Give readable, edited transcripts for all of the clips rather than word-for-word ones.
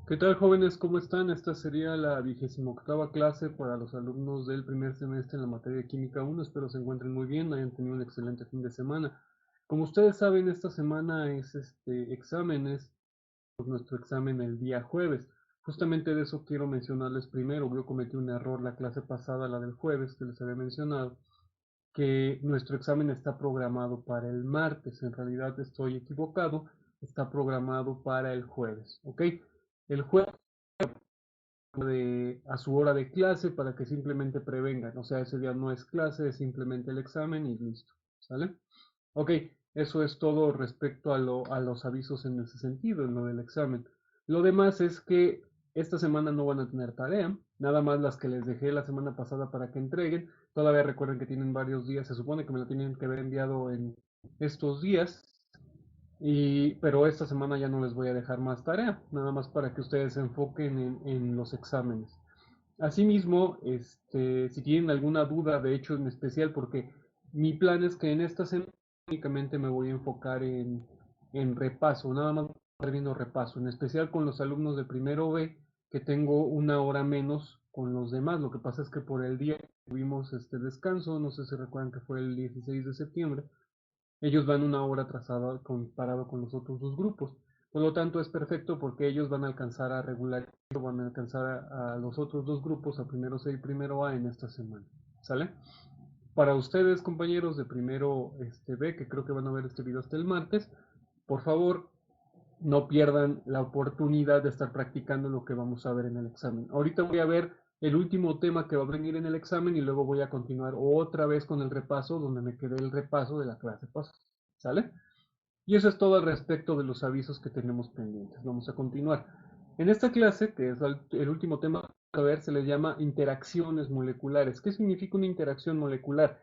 ¿Qué tal, jóvenes? ¿Cómo están? Esta sería la 28ª clase para los alumnos del primer semestre en la materia de Química 1. Espero se encuentren muy bien, hayan tenido un excelente fin de semana. Como ustedes saben, esta semana es exámenes, pues nuestro examen el día jueves. Justamente de eso quiero mencionarles primero. Yo cometí un error la clase pasada, la del jueves, que les había mencionado, que nuestro examen está programado para el martes. En realidad estoy equivocado, está programado para el jueves, ¿ok? El jueves a su hora de clase para que simplemente prevengan. O sea, ese día no es clase, es simplemente el examen y listo. ¿Sale? Ok, eso es todo respecto a los avisos en ese sentido, en lo del examen. Lo demás es que esta semana no van a tener tarea, nada más las que les dejé la semana pasada para que entreguen. Todavía recuerden que tienen varios días, se supone que me la tienen que haber enviado en estos días, pero esta semana ya no les voy a dejar más tarea, nada más para que ustedes se enfoquen en los exámenes. Asimismo, si tienen alguna duda, de hecho en especial, porque mi plan es que en esta semana únicamente me voy a enfocar en repaso, nada más voy a estar viendo repaso, en especial con los alumnos de primero B, que tengo una hora menos con los demás. Lo que pasa es que por el día tuvimos este descanso, no sé si recuerdan que fue el 16 de septiembre, ellos van una hora atrasada comparado con los otros dos grupos. Por lo tanto, es perfecto porque ellos van a alcanzar a regular, van a alcanzar a los otros dos grupos, a primero C y primero A, en esta semana. ¿Sale? Para ustedes, compañeros de primero B, que creo que van a ver este video hasta el martes, por favor, no pierdan la oportunidad de estar practicando lo que vamos a ver en el examen. Ahorita voy a ver el último tema que va a venir en el examen y luego voy a continuar otra vez con el repaso donde me quedé el repaso de la clase pasada. ¿Sale? Y eso es todo al respecto de los avisos que tenemos pendientes. Vamos a continuar. En esta clase, que es el último tema a ver, se le llama interacciones moleculares. ¿Qué significa una interacción molecular?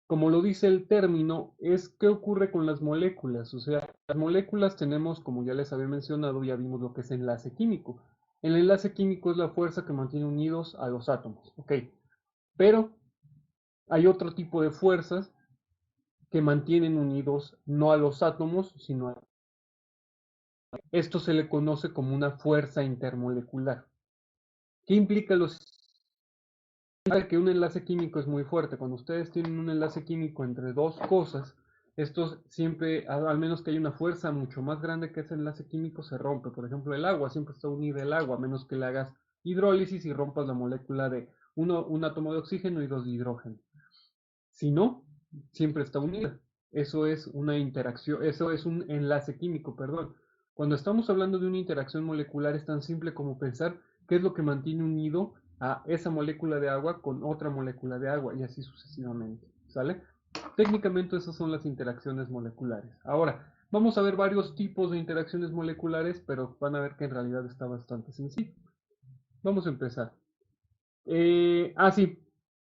Como lo dice el término, es qué ocurre con las moléculas. O sea, las moléculas tenemos, como ya les había mencionado, ya vimos lo que es enlace químico. El enlace químico es la fuerza que mantiene unidos a los átomos, ¿ok? Pero hay otro tipo de fuerzas que mantienen unidos no a los átomos, sino a... Esto se le conoce como una fuerza intermolecular. ¿Qué implica que un enlace químico es muy fuerte? Cuando ustedes tienen un enlace químico entre dos cosas, estos siempre, al menos que haya una fuerza mucho más grande que ese enlace químico, se rompe. Por ejemplo, el agua siempre está unida al agua, a menos que le hagas hidrólisis y rompas la molécula de un átomo de oxígeno y dos de hidrógeno. Si no, siempre está unida. Eso es una interacción, eso es un enlace químico, perdón. Cuando estamos hablando de una interacción molecular es tan simple como pensar qué es lo que mantiene unido a esa molécula de agua con otra molécula de agua y así sucesivamente. ¿Sale? Técnicamente esas son las interacciones moleculares. Ahora, vamos a ver varios tipos de interacciones moleculares, pero van a ver que en realidad está bastante sencillo. Vamos a empezar. Sí,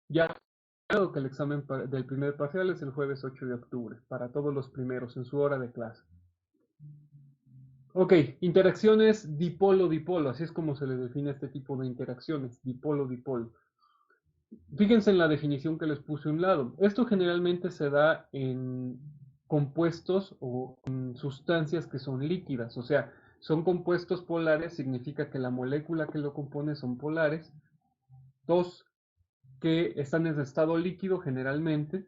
ya que el examen del primer parcial es el jueves 8 de octubre, para todos los primeros, en su hora de clase. Ok, interacciones dipolo-dipolo, así es como se le define este tipo de interacciones, dipolo-dipolo. Fíjense en la definición que les puse a un lado. Esto generalmente se da en compuestos o en sustancias que son líquidas, o sea, son compuestos polares, significa que la molécula que lo compone son polares. Dos, que están en estado líquido generalmente.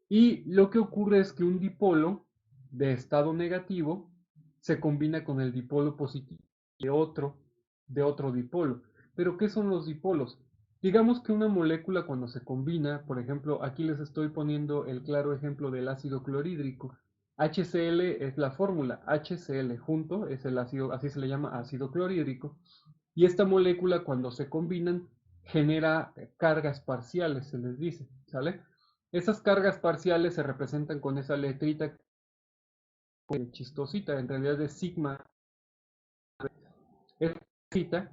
Y lo que ocurre es que un dipolo de estado negativo se combina con el dipolo positivo de otro dipolo. Pero ¿qué son los dipolos? Digamos que una molécula cuando se combina, por ejemplo, aquí les estoy poniendo el claro ejemplo del ácido clorhídrico. HCl es la fórmula, HCl junto es el ácido, así se le llama ácido clorhídrico, y esta molécula cuando se combinan genera cargas parciales, se les dice, ¿sale? Esas cargas parciales se representan con esa letrita chistosita, en realidad es sigma. Esta letrita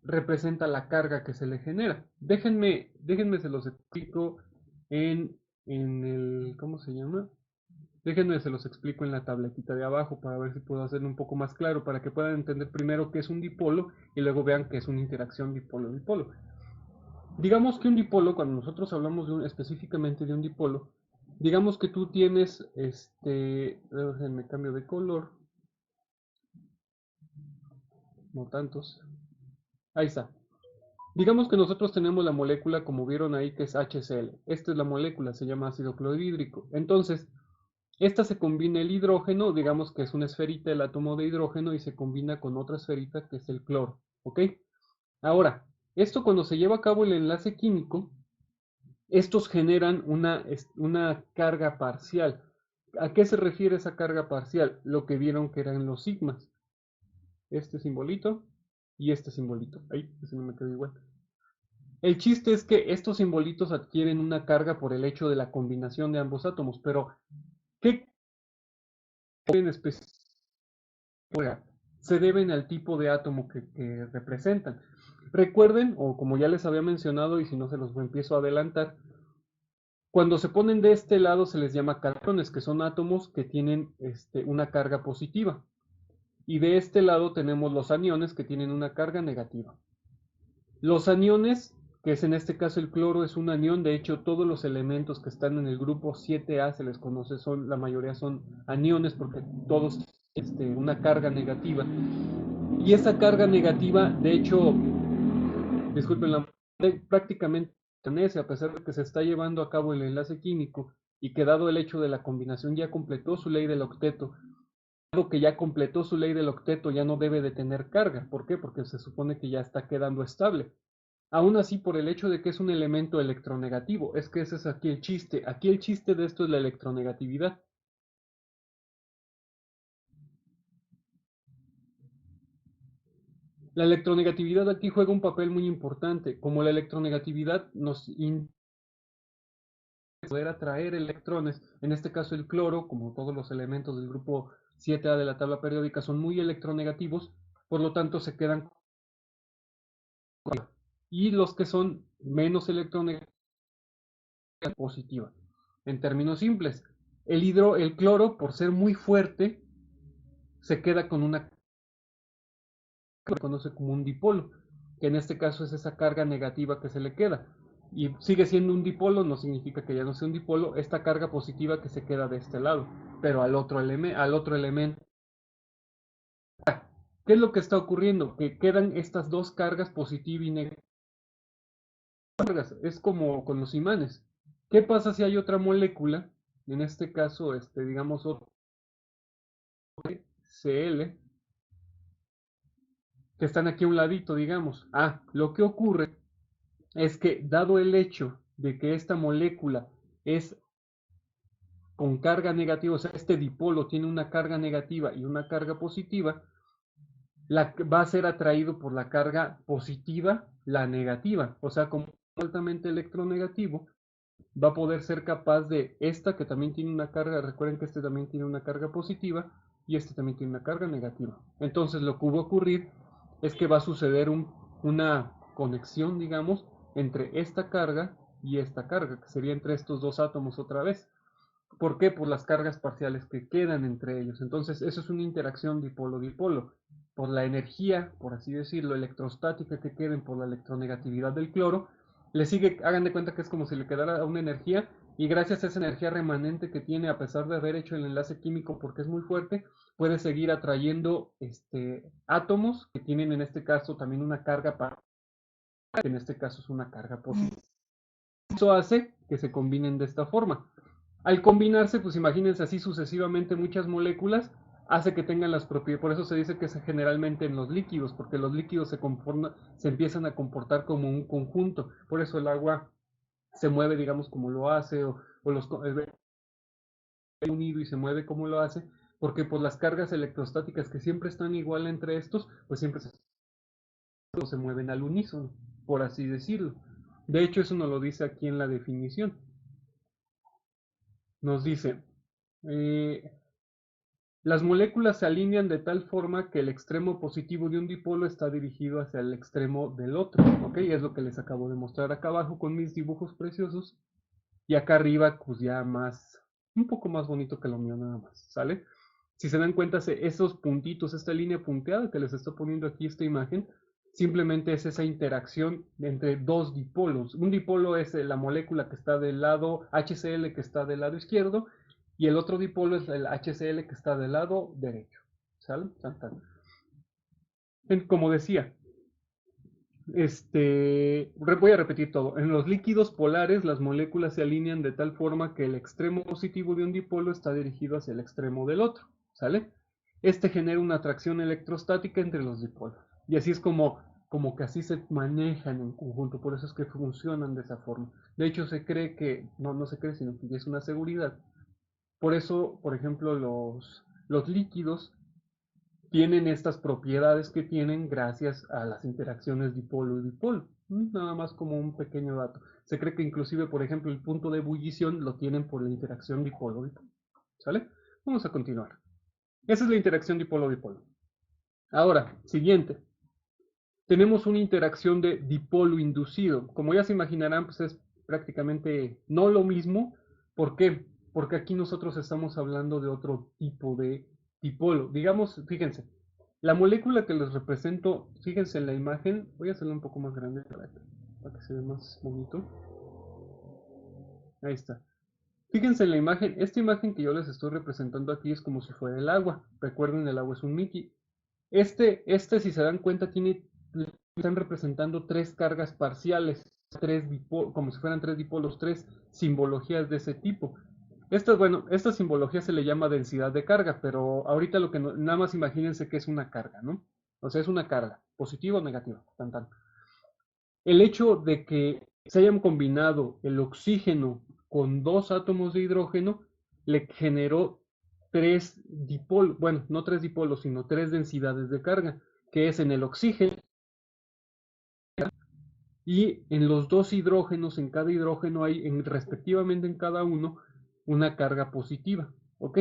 representa la carga que se le genera. Déjenme se los explico en el, ¿cómo se llama? Déjenme se los explico en la tabletita de abajo para ver si puedo hacerlo un poco más claro, para que puedan entender primero qué es un dipolo y luego vean qué es una interacción dipolo-dipolo. Digamos que un dipolo, cuando nosotros hablamos específicamente de un dipolo, digamos que tú tienes, déjenme cambio de color. no tantos. Ahí está. Digamos que nosotros tenemos la molécula, como vieron ahí, que es HCl. Esta es la molécula, se llama ácido clorhídrico. Entonces, esta se combina el hidrógeno, digamos que es una esferita el átomo de hidrógeno y se combina con otra esferita que es el cloro, ¿ok? Ahora, esto cuando se lleva a cabo el enlace químico, estos generan una carga parcial. ¿A qué se refiere esa carga parcial? Lo que vieron que eran los sigmas. Este simbolito y este simbolito. Ahí, ese no me quedó igual. El chiste es que estos simbolitos adquieren una carga por el hecho de la combinación de ambos átomos, pero ¿qué en específico se deben al tipo de átomo que representan? Recuerden, o como ya les había mencionado, y si no se los empiezo a adelantar, cuando se ponen de este lado se les llama cationes, que son átomos que tienen una carga positiva. Y de este lado tenemos los aniones que tienen una carga negativa. Los aniones, que es en este caso el cloro, es un anión. De hecho, todos los elementos que están en el grupo 7A se les conoce, la mayoría son aniones porque todos una carga negativa. Y esa carga negativa, de hecho, disculpen, prácticamente permanece a pesar de que se está llevando a cabo el enlace químico y que dado el hecho de la combinación ya completó su ley del octeto. Dado que ya completó su ley del octeto, ya no debe de tener carga. ¿Por qué? Porque se supone que ya está quedando estable. Aún así, por el hecho de que es un elemento electronegativo, es que ese es aquí el chiste. Aquí el chiste de esto es la electronegatividad. La electronegatividad aquí juega un papel muy importante. Como la electronegatividad nos poder atraer electrones, en este caso el cloro, como todos los elementos del grupo 7A de la tabla periódica, son muy electronegativos, por lo tanto se quedan. Y los que son menos electronegativos, positiva. En términos simples, el cloro, por ser muy fuerte, se queda con una que se conoce como un dipolo, que en este caso es esa carga negativa que se le queda. Y sigue siendo un dipolo, no significa que ya no sea un dipolo, esta carga positiva que se queda de este lado, pero al otro elemento. ¿Qué es lo que está ocurriendo? Que quedan estas dos cargas positiva y negativa. Es como con los imanes. ¿Qué pasa si hay otra molécula? En este caso, digamos, otro Cl, que están aquí a un ladito, digamos. Lo que ocurre es que dado el hecho de que esta molécula es con carga negativa, o sea, este dipolo tiene una carga negativa y una carga positiva, va a ser atraído por la carga positiva, la negativa, o sea, como altamente electronegativo, va a poder ser capaz de esta que también tiene una carga, recuerden que este también tiene una carga positiva y este también tiene una carga negativa. Entonces lo que va a ocurrir es que va a suceder una conexión, digamos, entre esta carga y esta carga, que sería entre estos dos átomos otra vez. ¿Por qué? Por las cargas parciales que quedan entre ellos. Entonces, eso es una interacción dipolo-dipolo. Por la energía, por así decirlo, electrostática que queden por la electronegatividad del cloro, le sigue, hagan de cuenta que es como si le quedara una energía y gracias a esa energía remanente que tiene, a pesar de haber hecho el enlace químico porque es muy fuerte, puede seguir atrayendo átomos que tienen en este caso también una carga parcial, que en este caso es una carga positiva. Eso hace que se combinen de esta forma. Al combinarse, pues imagínense así sucesivamente muchas moléculas, hace que tengan las propiedades, por eso se dice que es generalmente en los líquidos, porque los líquidos se empiezan a comportar como un conjunto, por eso el agua se mueve, digamos, como lo hace, o unido y se mueve como lo hace, porque por las cargas electrostáticas que siempre están igual entre estos, pues siempre se mueven al unísono, por así decirlo. De hecho, eso nos lo dice aquí en la definición. Nos dice, eh, las moléculas se alinean de tal forma que el extremo positivo de un dipolo está dirigido hacia el extremo del otro, ¿ok? Es lo que les acabo de mostrar acá abajo con mis dibujos preciosos. Y acá arriba, pues ya un poco más bonito que lo mío nada más, ¿sale? Si se dan cuenta, esos puntitos, esta línea punteada que les estoy poniendo aquí, esta imagen, simplemente es esa interacción entre dos dipolos. Un dipolo es la molécula que está del lado HCl que está del lado izquierdo y el otro dipolo es el HCl que está del lado derecho. ¿Sale? Como decía, voy a repetir todo. En los líquidos polares, las moléculas se alinean de tal forma que el extremo positivo de un dipolo está dirigido hacia el extremo del otro, ¿sale? Este genera una atracción electrostática entre los dipolos. Y así es como que así se manejan en conjunto, por eso es que funcionan de esa forma. De hecho, se cree que, no se cree, sino que es una seguridad. Por eso, por ejemplo, los líquidos tienen estas propiedades que tienen gracias a las interacciones dipolo y dipolo. Nada más como un pequeño dato. Se cree que inclusive, por ejemplo, el punto de ebullición lo tienen por la interacción dipolo-dipolo. ¿Sale? Vamos a continuar. Esa es la interacción dipolo-dipolo. Ahora, siguiente. Tenemos una interacción de dipolo inducido. Como ya se imaginarán, pues es prácticamente no lo mismo. ¿Por qué? Porque aquí nosotros estamos hablando de otro tipo de dipolo. Digamos, fíjense, la molécula que les represento, fíjense en la imagen, voy a hacerla un poco más grande para que se vea más bonito. Ahí está. Fíjense en la imagen, esta imagen que yo les estoy representando aquí es como si fuera el agua. Recuerden, el agua es un Mickey. Si se dan cuenta, están representando tres cargas parciales, como si fueran tres dipolos, tres simbologías de ese tipo. Esta simbología se le llama densidad de carga, pero ahorita nada más imagínense que es una carga, ¿no? O sea, es una carga, positiva o negativa, tan tan. El hecho de que se hayan combinado el oxígeno con dos átomos de hidrógeno le generó tres dipolos, bueno, no tres dipolos, sino tres densidades de carga, que es en el oxígeno y en los dos hidrógenos, en cada hidrógeno hay respectivamente en cada uno una carga positiva, ¿ok?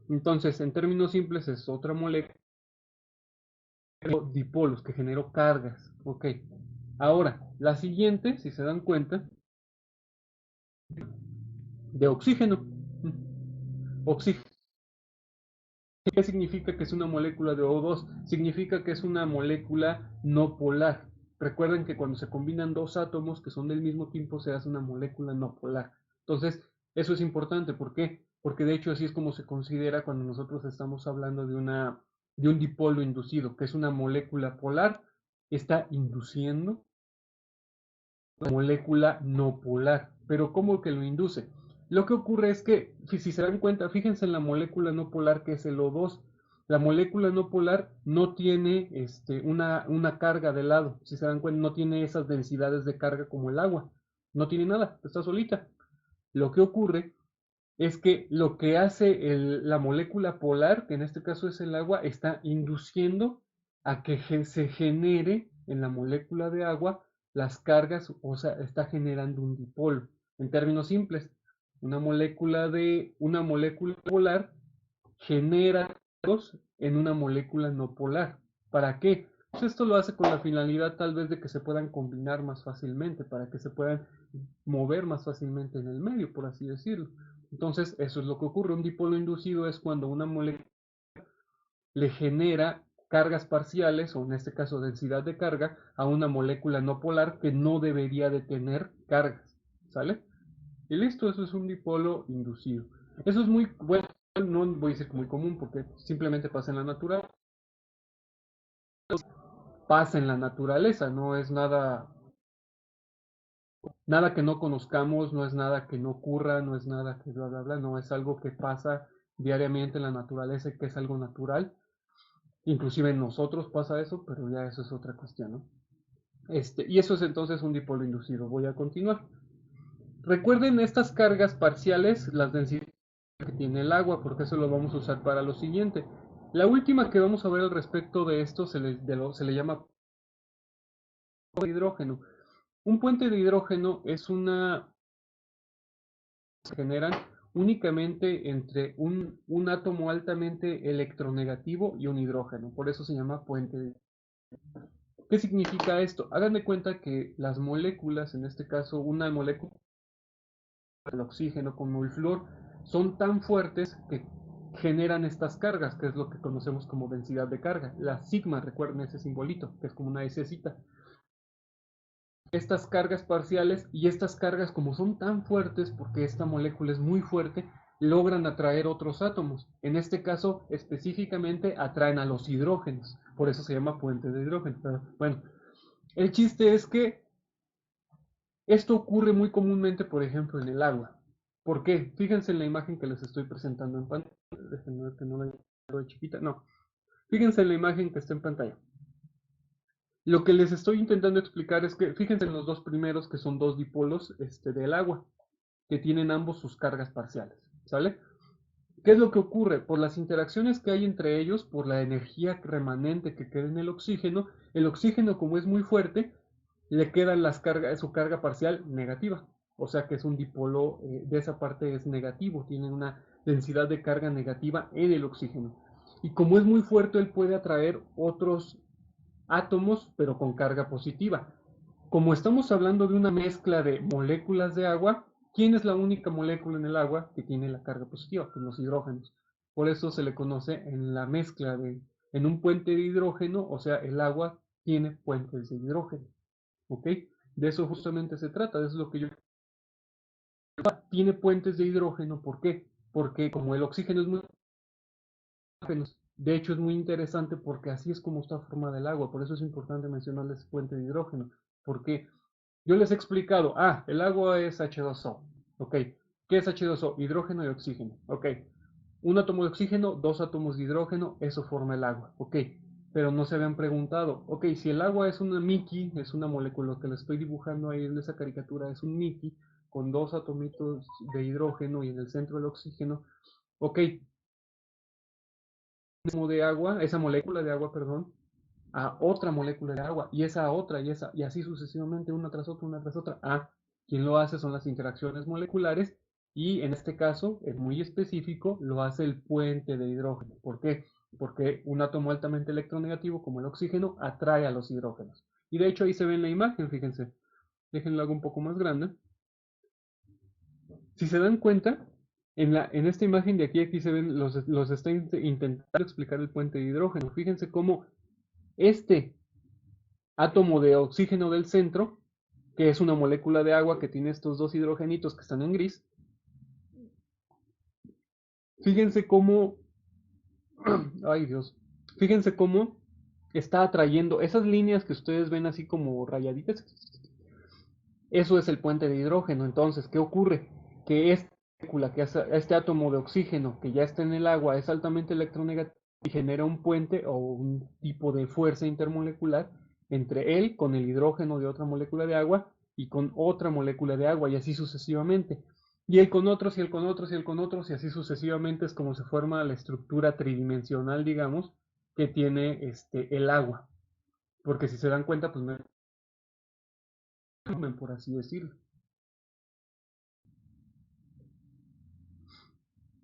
Entonces, en términos simples es otra molécula de dipolos que generó cargas, ¿ok? Ahora, la siguiente, si se dan cuenta, de oxígeno. Oxígeno. ¿Qué significa que es una molécula de O2? Significa que es una molécula no polar. Recuerden que cuando se combinan dos átomos que son del mismo tipo se hace una molécula no polar. Entonces, eso es importante. ¿Por qué? Porque de hecho así es como se considera cuando nosotros estamos hablando de un dipolo inducido, que es una molécula polar, está induciendo una molécula no polar. Pero ¿cómo que lo induce? Lo que ocurre es que, si se dan cuenta, fíjense en la molécula no polar que es el O2. La molécula no polar no tiene una carga de lado. Si se dan cuenta, no tiene esas densidades de carga como el agua. No tiene nada, está solita. Lo que ocurre es que lo que hace la molécula polar, que en este caso es el agua, está induciendo a que se genere en la molécula de agua las cargas, o sea, está generando un dipolo. En términos simples, una molécula polar genera dos en una molécula no polar. ¿Para qué? Pues esto lo hace con la finalidad tal vez de que se puedan combinar más fácilmente, para que se puedan mover más fácilmente en el medio, por así decirlo. Entonces, eso es lo que ocurre. Un dipolo inducido es cuando una molécula le genera cargas parciales, o en este caso densidad de carga, a una molécula no polar que no debería de tener cargas. ¿Sale? Y listo, eso es un dipolo inducido. Eso es muy bueno, no voy a decir muy común porque simplemente pasa en la naturaleza. Pasa en la naturaleza, no es nada que no conozcamos, no es nada que no ocurra, no es nada que bla bla bla, no es algo que pasa diariamente en la naturaleza y que es algo natural. Inclusive en nosotros pasa eso, pero ya eso es otra cuestión, ¿no? Y eso es entonces un dipolo inducido. Voy a continuar. Recuerden estas cargas parciales, las densidades que tiene el agua, porque eso lo vamos a usar para lo siguiente. La última que vamos a ver al respecto de esto se le llama puente de hidrógeno. Un puente de hidrógeno es una se generan únicamente entre un átomo altamente electronegativo y un hidrógeno. Por eso se llama puente de hidrógeno. ¿Qué significa esto? Hagan de cuenta que las moléculas, en este caso una molécula el oxígeno como el flúor, son tan fuertes que generan estas cargas, que es lo que conocemos como densidad de carga. La sigma, recuerden ese simbolito, que es como una S-cita. Estas cargas parciales y estas cargas como son tan fuertes, porque esta molécula es muy fuerte, logran atraer otros átomos. En este caso, específicamente, atraen a los hidrógenos. Por eso se llama puente de hidrógeno. Pero, bueno, el chiste es que esto ocurre muy comúnmente, por ejemplo, en el agua. ¿Por qué? Fíjense en la imagen que les estoy presentando en pantalla. Déjenme ver que no la de chiquita. No. Fíjense en la imagen que está en pantalla. Lo que les estoy intentando explicar es que, fíjense en los dos primeros, que son dos dipolos del agua, que tienen ambos sus cargas parciales. ¿Sale? ¿Qué es lo que ocurre? Por las interacciones que hay entre ellos, por la energía remanente que queda en el oxígeno como es muy fuerte, le quedan su carga parcial negativa. O sea que es un dipolo, de esa parte es negativo, tiene una densidad de carga negativa en el oxígeno. Y como es muy fuerte, él puede atraer otros átomos, pero con carga positiva. Como estamos hablando de una mezcla de moléculas de agua, ¿quién es la única molécula en el agua que tiene la carga positiva? Pues los hidrógenos. Por eso se le conoce en la mezcla en un puente de hidrógeno, o sea, el agua tiene puentes de hidrógeno. ¿Ok? De eso justamente se trata, de eso es lo que yo... Tiene puentes de hidrógeno, ¿por qué? Porque como el oxígeno es muy... De hecho es muy interesante porque así es como está formada el agua, por eso es importante mencionarles puente de hidrógeno. Porque yo les he explicado, el agua es H2O, ¿ok? ¿Qué es H2O? Hidrógeno y oxígeno, ¿ok? Un átomo de oxígeno, dos átomos de hidrógeno, eso forma el agua, ¿ok? Pero no se habían preguntado, ok, si el agua es una Mickey, es una molécula que le estoy dibujando ahí en esa caricatura, es un Mickey con dos atomitos de hidrógeno y en el centro el oxígeno, ok, de agua, esa molécula de agua, perdón, a otra molécula de agua, y esa a otra, y así sucesivamente, una tras otra, una tras otra. Quien lo hace son las interacciones moleculares, y en este caso, es muy específico, lo hace el puente de hidrógeno. ¿Por qué? Porque un átomo altamente electronegativo, como el oxígeno, atrae a los hidrógenos. Y de hecho ahí se ve en la imagen, fíjense. Déjenlo algo un poco más grande. Si se dan cuenta, en esta imagen de aquí se ven, los está intentando explicar el puente de hidrógeno. Fíjense cómo este átomo de oxígeno del centro, que es una molécula de agua que tiene estos dos hidrogenitos que están en gris, fíjense cómo, ay Dios, fíjense cómo está atrayendo esas líneas que ustedes ven así como rayaditas. Eso es el puente de hidrógeno. Entonces, ¿qué ocurre? Que esta molécula, este átomo de oxígeno que ya está en el agua es altamente electronegativo y genera un puente o un tipo de fuerza intermolecular entre él con el hidrógeno de otra molécula de agua y con otra molécula de agua y así sucesivamente. Y él con otros y él con otros y él con otros y así sucesivamente es como se forma la estructura tridimensional, digamos, que tiene el agua. Porque si se dan cuenta, pues no es por así decirlo.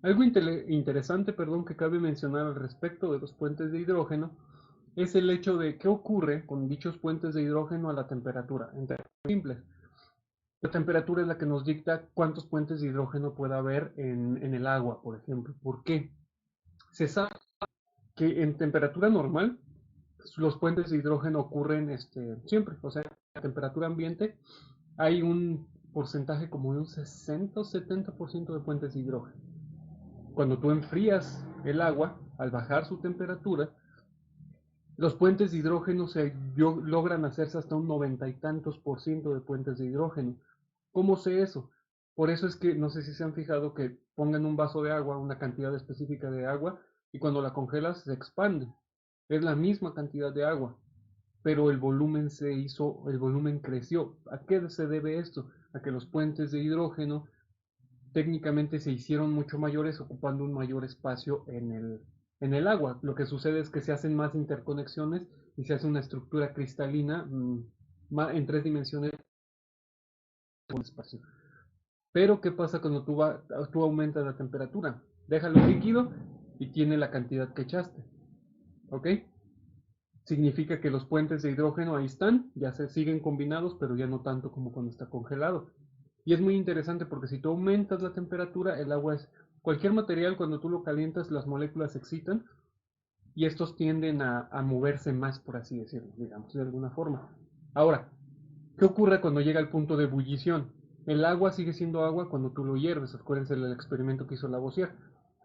Algo interesante, perdón, que cabe mencionar al respecto de los puentes de hidrógeno es el hecho de qué ocurre con dichos puentes de hidrógeno a la temperatura. En términos simples, la temperatura es la que nos dicta cuántos puentes de hidrógeno puede haber en el agua, por ejemplo. ¿Por qué? Se sabe que en temperatura normal los puentes de hidrógeno ocurren siempre, o sea, a temperatura ambiente hay un porcentaje como de un 60 o 70% de puentes de hidrógeno. Cuando tú enfrías el agua, al bajar su temperatura, los puentes de hidrógeno logran hacerse hasta un 90 y tantos por ciento de puentes de hidrógeno. ¿Cómo sé eso? Por eso es que no sé si se han fijado que pongan un vaso de agua, una cantidad específica de agua, y cuando la congelas se expande. Es la misma cantidad de agua, pero el volumen creció. ¿A qué se debe esto? A que los puentes de hidrógeno técnicamente se hicieron mucho mayores ocupando un mayor espacio en el agua. Lo que sucede es que se hacen más interconexiones y se hace una estructura cristalina en tres dimensiones en espacio. Pero ¿qué pasa cuando tú aumentas la temperatura? Déjalo líquido y tiene la cantidad que echaste. ¿Ok? Significa que los puentes de hidrógeno ahí están, ya se siguen combinados, pero ya no tanto como cuando está congelado. Y es muy interesante porque si tú aumentas la temperatura, el agua es cualquier material, cuando tú lo calientas, las moléculas se excitan y estos tienden a moverse más, por así decirlo, digamos, de alguna forma. Ahora, ¿qué ocurre cuando llega al punto de ebullición? El agua sigue siendo agua cuando tú lo hierves. Acuérdense del experimento que hizo Lavoisier.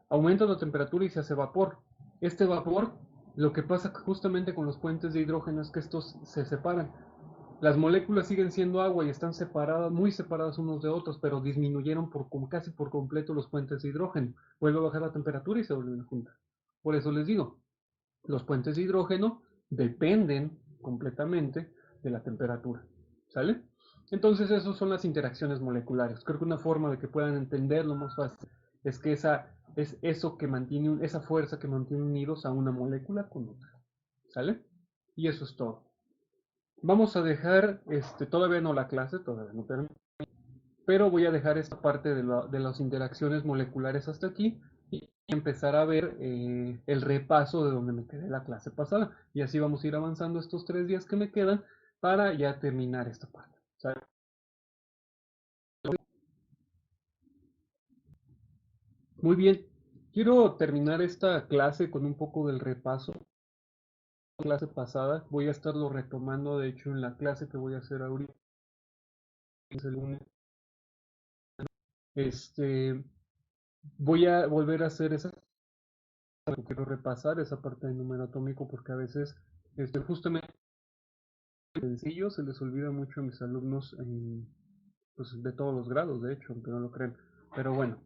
Aumenta la temperatura y se hace vapor. Este vapor, lo que pasa justamente con los puentes de hidrógeno es que estos se separan. Las moléculas siguen siendo agua y están separadas, muy separadas unos de otros, pero disminuyeron casi por completo los puentes de hidrógeno. Vuelve a bajar la temperatura y se vuelven a juntar. Por eso les digo, los puentes de hidrógeno dependen completamente de la temperatura. ¿Sale? Entonces, esas son las interacciones moleculares. Creo que una forma de que puedan entenderlo más fácil es que es eso que mantiene, esa fuerza que mantiene unidos a una molécula con otra. ¿Sale? Y eso es todo. Vamos a dejar, todavía no la clase, todavía no termino, pero voy a dejar esta parte de las interacciones moleculares hasta aquí y empezar a ver el repaso de donde me quedé la clase pasada. Y así vamos a ir avanzando estos 3 días que me quedan para ya terminar esta parte. ¿Sale? Muy bien, quiero terminar esta clase con un poco del repaso de la clase pasada. Voy a estarlo retomando, de hecho, en la clase que voy a hacer ahorita, es el lunes. Este, voy a volver a hacer esa, quiero repasar esa parte del número atómico porque a veces, justamente sencillo, se les olvida mucho a mis alumnos pues, de todos los grados, de hecho, aunque no lo crean. Pero bueno,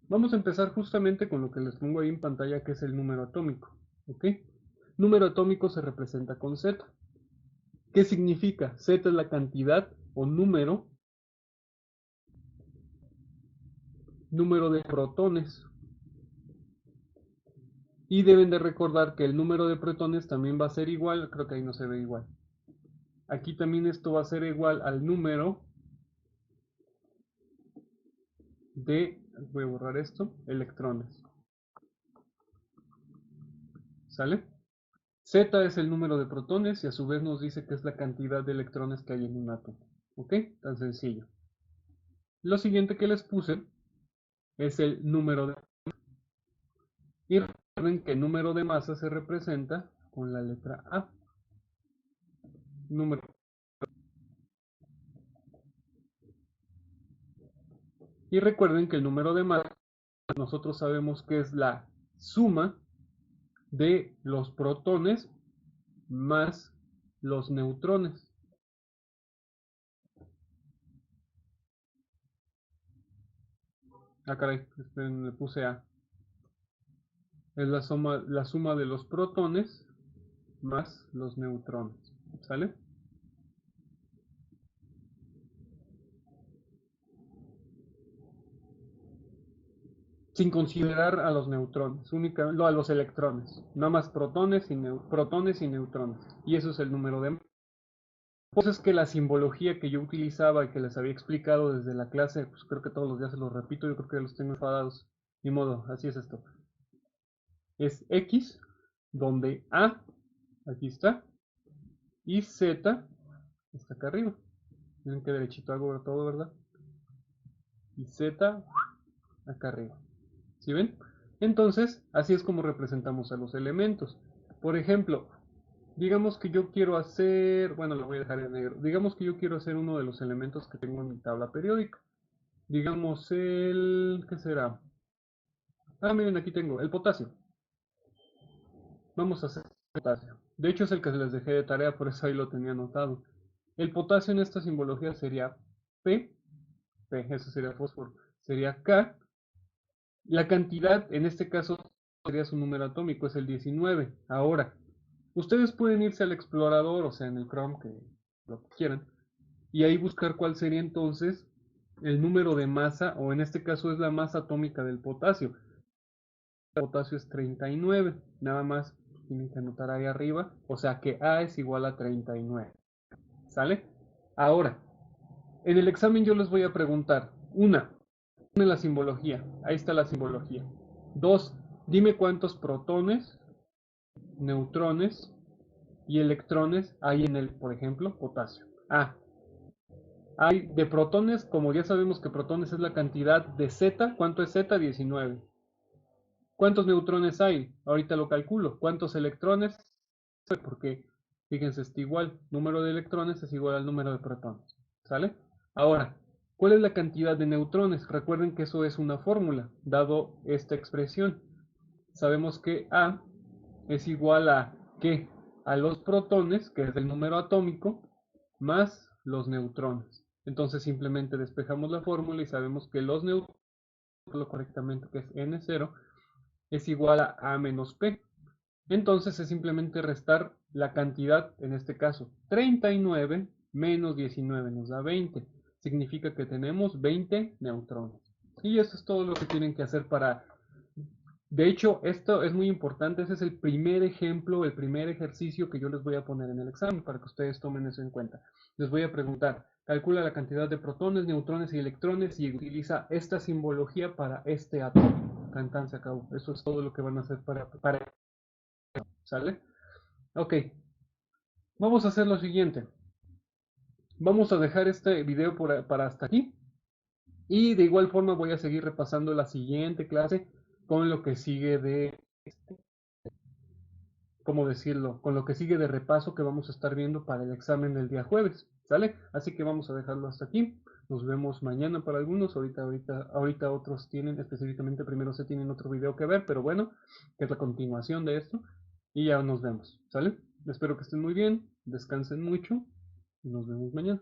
vamos a empezar justamente con lo que les pongo ahí en pantalla, que es el número atómico. ¿Ok? Número atómico se representa con Z. ¿Qué significa? Z es la cantidad o número de protones. Y deben de recordar que el número de protones también va a ser igual, creo que ahí no se ve igual. Aquí también esto va a ser igual al número de, voy a borrar esto, electrones. ¿Sale? Z es el número de protones y a su vez nos dice que es la cantidad de electrones que hay en un átomo. ¿Ok? Tan sencillo. Lo siguiente que les puse es el número de... Y recuerden que el número de masa se representa con la letra A. Número. Y recuerden que el número de masa nosotros sabemos que es la suma de los protones más los neutrones. Ah, caray, esperen, le puse A. Es la suma de los protones más los neutrones. ¿Sale? Sin considerar a los neutrones, únicamente a los electrones. Nada más protones y neutrones. Y eso es el número de... Pues es que la simbología que yo utilizaba y que les había explicado desde la clase, pues creo que todos los días se los repito, yo creo que ya los tengo enfadados. Ni modo, así es esto. Es X, donde A, aquí está, y Z está acá arriba. Miren qué derechito hago todo, ¿verdad? Y Z acá arriba. ¿Sí ven? Entonces, así es como representamos a los elementos. Por ejemplo, digamos que yo quiero hacer, bueno, lo voy a dejar en negro. Digamos que yo quiero hacer uno de los elementos que tengo en mi tabla periódica. Digamos ¿qué será? Ah, miren, aquí tengo el potasio. Vamos a hacer el potasio. De hecho es el que les dejé de tarea, por eso ahí lo tenía anotado. El potasio en esta simbología sería P, eso sería fósforo, sería K. La cantidad, en este caso, sería su número atómico, es el 19. Ahora, ustedes pueden irse al explorador, o sea, en el Chrome, que lo que quieran, y ahí buscar cuál sería entonces el número de masa, o en este caso es la masa atómica del potasio. El potasio es 39, nada más tienen que anotar ahí arriba, o sea que A es igual a 39. ¿Sale? Ahora, en el examen yo les voy a preguntar, dime la simbología, ahí está la simbología. 2, dime cuántos protones, neutrones y electrones hay en el, por ejemplo, potasio. Hay de protones, como ya sabemos que protones es la cantidad de Z, ¿cuánto es Z? 19. ¿Cuántos neutrones hay? Ahorita lo calculo. ¿Cuántos electrones? Porque, fíjense, está igual. Número de electrones es igual al número de protones. ¿Sale? Ahora, ¿Cuál es la cantidad de neutrones? Recuerden que eso es una fórmula, dado esta expresión. Sabemos que A es igual a ¿qué? A los protones, que es el número atómico, más los neutrones. Entonces simplemente despejamos la fórmula y sabemos que los neutrones, correctamente, que es N0, es igual a A menos P. Entonces es simplemente restar la cantidad, en este caso 39 menos 19 nos da 20. Significa que tenemos 20 neutrones. Y eso es todo lo que tienen que hacer para... De hecho, esto es muy importante. Ese es el primer ejemplo, el primer ejercicio que yo les voy a poner en el examen para que ustedes tomen eso en cuenta. Les voy a preguntar, calcula la cantidad de protones, neutrones y electrones y utiliza esta simbología para este átomo. Tan se acabó. Eso es todo lo que van a hacer para ¿sale? Ok, vamos a hacer lo siguiente. Vamos a dejar este video para hasta aquí. Y de igual forma voy a seguir repasando la siguiente clase con lo que sigue de, ¿cómo decirlo? Con lo que sigue de repaso que vamos a estar viendo para el examen del día jueves, ¿sale? Así que vamos a dejarlo hasta aquí. Nos vemos mañana para algunos. Ahorita otros tienen, específicamente primero se tienen otro video que ver, pero bueno, que es la continuación de esto. Y ya nos vemos, ¿sale? Espero que estén muy bien, descansen mucho y nos vemos mañana.